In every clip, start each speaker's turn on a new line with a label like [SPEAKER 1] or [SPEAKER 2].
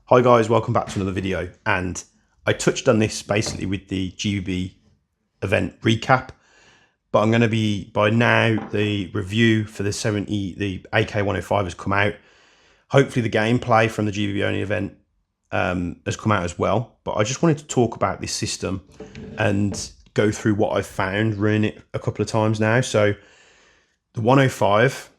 [SPEAKER 1] Hi guys, welcome back to another video, and I touched on this basically with the GB event recap, but I'm going to be, by now the review for the AK105 has come out. Hopefully the gameplay from the GBBR event has come out as well, but I just wanted to talk about this system and go through what I've found, running it a couple of times now. So the 105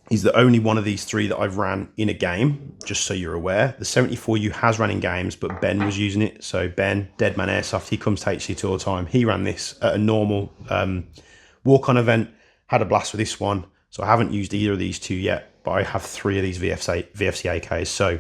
[SPEAKER 1] is the only one of these three that I've ran in a game, just so you're aware. The 74U has ran in games, but Ben was using it. So Ben, Deadman Airsoft, he comes to HC2 all the time. He ran this at a normal walk-on event, had a blast with this one. So I haven't used either of these two yet, but I have three of these VFC AKs. So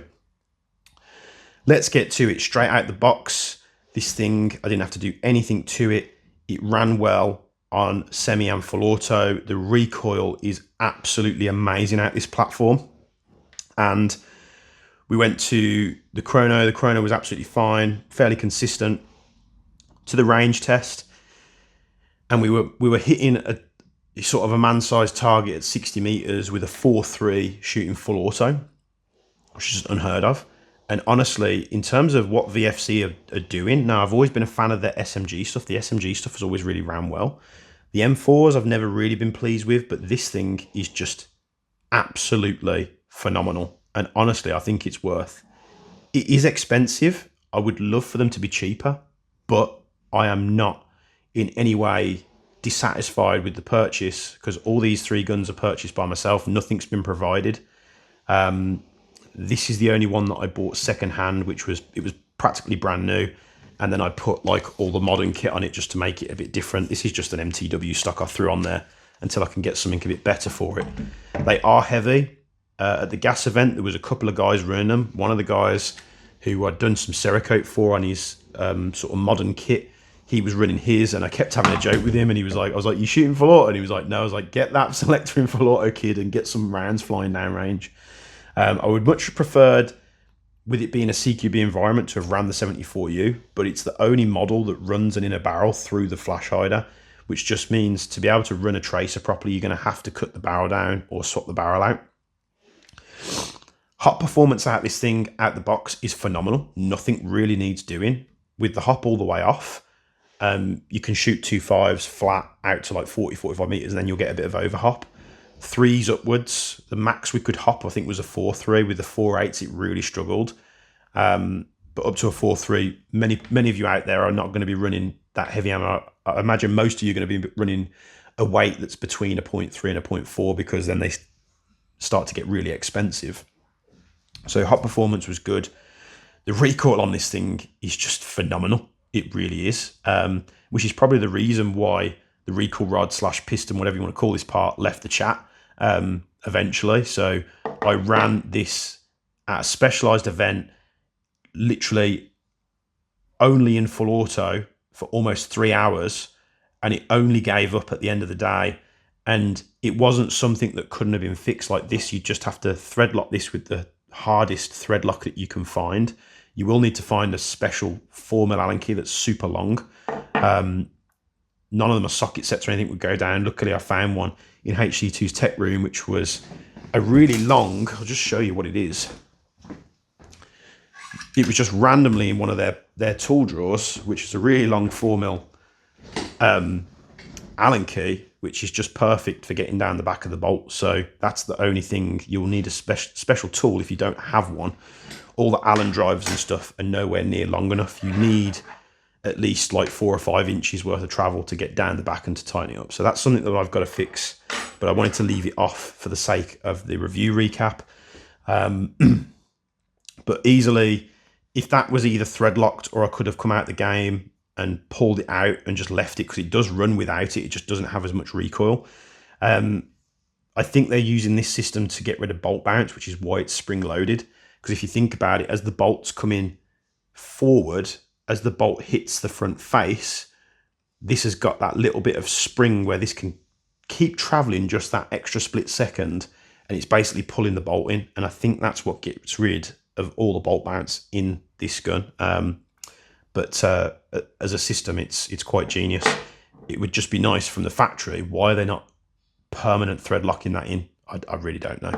[SPEAKER 1] let's get to it straight out the box. This thing, I didn't have to do anything to it. It ran well on semi and full auto. The recoil is absolutely amazing out this platform. And we went to the chrono. The chrono was absolutely fine, fairly consistent. To the range test, and we were hitting a sort of a man-sized target at 60 meters with a 4.3 shooting full auto, which is unheard of. And honestly, in terms of what VFC are doing, now I've always been a fan of their SMG stuff. The SMG stuff has always really ran well. The M4s I've never really been pleased with, but this thing is just absolutely phenomenal. And honestly, I think it's worth. It is expensive. I would love for them to be cheaper, but I am not in any way dissatisfied with the purchase, because all these three guns are purchased by myself. Nothing's been provided. This is the only one that I bought secondhand, which was practically brand new. And then I put like all the modern kit on it just to make it a bit different. This is just an MTW stock I threw on there until I can get something a bit better for it. They are heavy. At the gas event, there was a couple of guys running them. One of the guys who I'd done some Cerakote for on his sort of modern kit, he was running his, and I kept having a joke with him, and he was like, I was like, you shooting full auto? And he was like, no. I was like, get that selector in full auto, kid, and get some rounds flying down range. I would much have preferred, with it being a CQB environment, to have ran the 74U, but it's the only model that runs an inner barrel through the flash hider, which just means to be able to run a tracer properly, you're going to have to cut the barrel down or swap the barrel out. Hop performance out this thing out the box is phenomenal. Nothing really needs doing. With the hop all the way off, you can shoot 2.5s flat out to like 40, 45 meters, and then you'll get a bit of overhop. 3s upwards, the max we could hop I think was a 4.3. With the 4.8s it really struggled, but up to a 4.3, many of you out there are not going to be running that heavy ammo. I imagine most of you are going to be running a weight that's between a 0.3 and a 0.4, because then they start to get really expensive. So hop performance was good. The recoil on this thing is just phenomenal. It really is, which is probably the reason why the recoil rod / piston, whatever you want to call this part, left the chat eventually. So I ran this at a specialized event, literally only in full auto for almost 3 hours, and it only gave up at the end of the day. And it wasn't something that couldn't have been fixed like this. You just have to thread lock this with the hardest thread lock that you can find. You will need to find a special 4mm Allen key that's super long. None of them are socket sets or anything would go down. Luckily, I found one in HC2's tech room, which was a really long, I'll just show you what it is. It was just randomly in one of their tool drawers, which is a really long 4mm Allen key, which is just perfect for getting down the back of the bolt. So that's the only thing. You'll need a special tool if you don't have one. All the Allen drivers and stuff are nowhere near long enough. You need at least like 4 or 5 inches worth of travel to get down the back and to tighten it up. So that's something that I've got to fix, but I wanted to leave it off for the sake of the review recap. But easily, if that was either thread locked, or I could have come out the game and pulled it out and just left it, because it does run without it. It just doesn't have as much recoil. I think they're using this system to get rid of bolt bounce, which is why it's spring loaded. Because if you think about it, as the bolts come in forward, as the bolt hits the front face, this has got that little bit of spring where this can keep traveling just that extra split second, and it's basically pulling the bolt in. And I think that's what gets rid of all the bolt bounce in this gun. But as a system, it's quite genius. It would just be nice from the factory. Why are they not permanent thread locking that in? I really don't know.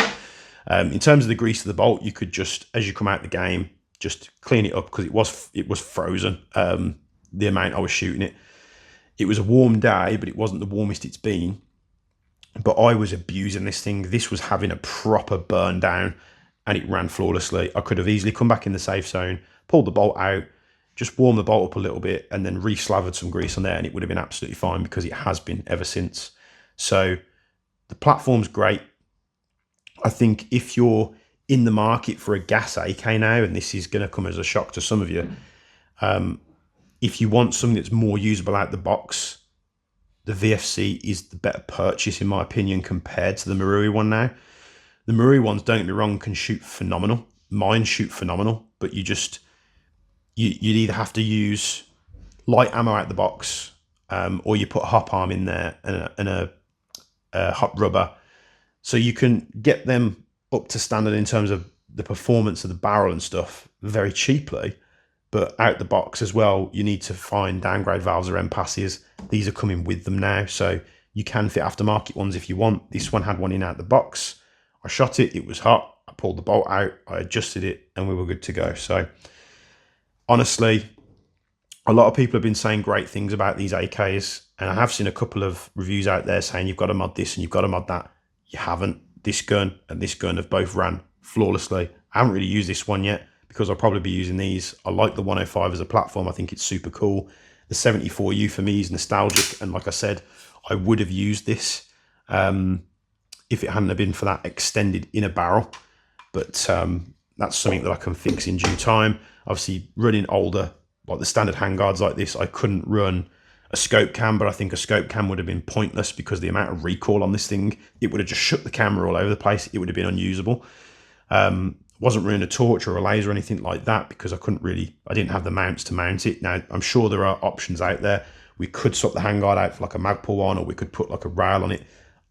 [SPEAKER 1] In terms of the grease of the bolt, you could just, as you come out the game, just clean it up because it was frozen. The amount I was shooting it. It was a warm day, but it wasn't the warmest it's been. But I was abusing this thing. This was having a proper burn down, and it ran flawlessly. I could have easily come back in the safe zone, pulled the bolt out, just warmed the bolt up a little bit, and then re-slathered some grease on there, and it would have been absolutely fine because it has been ever since. So the platform's great. I think if you're in the market for a gas AK now, and this is going to come as a shock to some of you, if you want something that's more usable out the box, the VFC is the better purchase, in my opinion, compared to the Marui one now. The Marui ones, don't get me wrong, can shoot phenomenal. Mine shoot phenomenal, but you'd either have to use light ammo out the box, or you put a hop arm in there and a hop rubber. So you can get them up to standard in terms of the performance of the barrel and stuff very cheaply. But out the box as well, you need to find downgrade valves or end passes. These are coming with them now, so you can fit aftermarket ones if you want. This one had one in out the box. I shot it, it was hot. I pulled the bolt out, I adjusted it, and we were good to go. So honestly, a lot of people have been saying great things about these AKs, and I have seen a couple of reviews out there saying you've got to mod this and you've got to mod that. You haven't. This gun and this gun have both ran flawlessly. I haven't really used this one yet, because I'll probably be using these. I like the 105 as a platform. I think it's super cool. The 74U for me is nostalgic. And like I said, I would have used this if it hadn't have been for that extended inner barrel. But that's something that I can fix in due time. Obviously, running older, like the standard handguards like this, I couldn't run a scope cam, but I think a scope cam would have been pointless because the amount of recoil on this thing, it would have just shut the camera all over the place. It would have been unusable. Wasn't running a torch or a laser or anything like that because I didn't have the mounts to mount it. Now, I'm sure there are options out there. We could swap the handguard out for like a Magpul one, or we could put like a rail on it.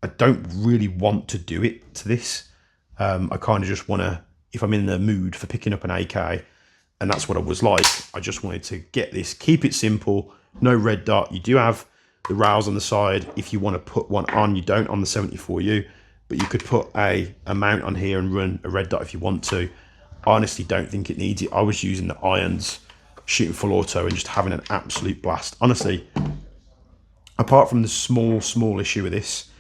[SPEAKER 1] I don't really want to do it to this. I kind of just want to, if I'm in the mood for picking up an AK, and that's what I was like, I just wanted to get this, keep it simple, no red dot. You do have the rails on the side if you want to put one on. You don't on the 74U. But you could put a mount on here and run a red dot if you want to. I honestly don't think it needs it. I was using the irons, shooting full auto, and just having an absolute blast. Honestly, apart from the small issue with this,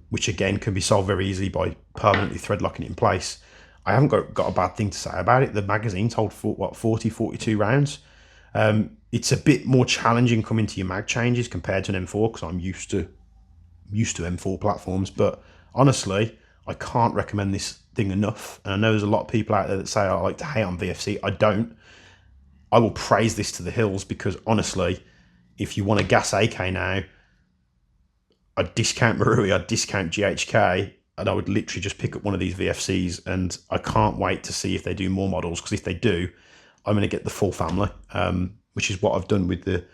[SPEAKER 1] which again can be solved very easily by permanently thread locking it in place, I haven't got a bad thing to say about it. The magazine's hold for, what, 40, 42 rounds. It's a bit more challenging coming to your mag changes compared to an M4 because I'm used to M4 platforms, but honestly, I can't recommend this thing enough. And I know there's a lot of people out there that say I like to hate on VFC. I don't. I will praise this to the hills because honestly, if you want a gas AK now, I'd discount Marui, I'd discount GHK, and I would literally just pick up one of these VFCs. And I can't wait to see if they do more models, because if they do, I'm going to get the full family, which is what I've done with the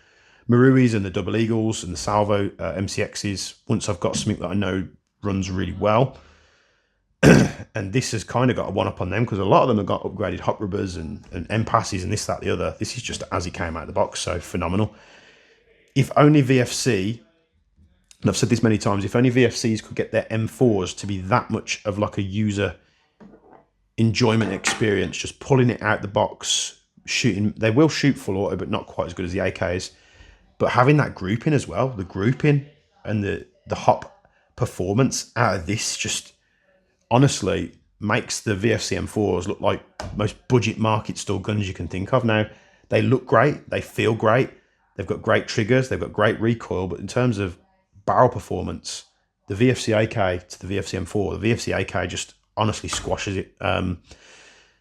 [SPEAKER 1] Maruis and the Double Eagles and the Salvo MCXs. Once I've got something that I know runs really well, and this has kind of got a one-up on them because a lot of them have got upgraded hot rubbers and end passes and this, that, the other. This is just as it came out of the box, so phenomenal. If only VFC, and I've said this many times, if only VFCs could get their M4s to be that much of like a user enjoyment experience, just pulling it out the box, shooting. They will shoot full auto, but not quite as good as the AKs. But having that grouping as well, the grouping and the hop performance out of this just honestly makes the VFC M4s look like most budget market store guns you can think of. Now, they look great, they feel great, they've got great triggers, they've got great recoil, but in terms of barrel performance, the VFC AK to the VFC M4, the VFC AK just honestly squashes it.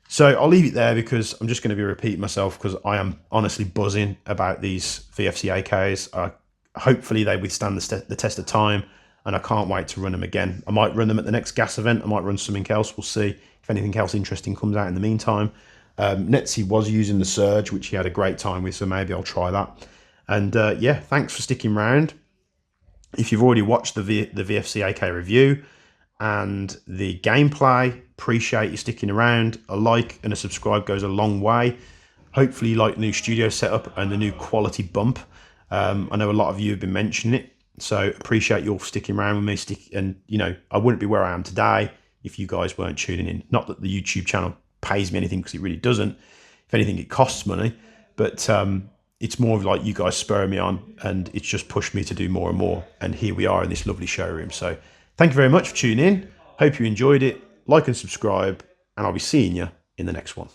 [SPEAKER 1] So I'll leave it there because I'm just going to be repeating myself because I am honestly buzzing about these VFC AKs. Hopefully they withstand the test of time, and I can't wait to run them again. I might run them at the next gas event. I might run something else. We'll see if anything else interesting comes out in the meantime. Netzi was using the Surge, which he had a great time with, so maybe I'll try that. And yeah, thanks for sticking around. If you've already watched the VFC AK review and the gameplay, appreciate you sticking around. A like and a subscribe goes a long way. Hopefully you like the new studio setup and the new quality bump. I know a lot of you have been mentioning it, so appreciate you all sticking around with me. And you know, I wouldn't be where I am today if you guys weren't tuning in. Not that the YouTube channel pays me anything, because it really doesn't. If anything, it costs money, but it's more of like you guys spurring me on, and it's just pushed me to do more and more. And here we are in this lovely showroom. So thank you very much for tuning in. Hope you enjoyed it. Like and subscribe, and I'll be seeing you in the next one.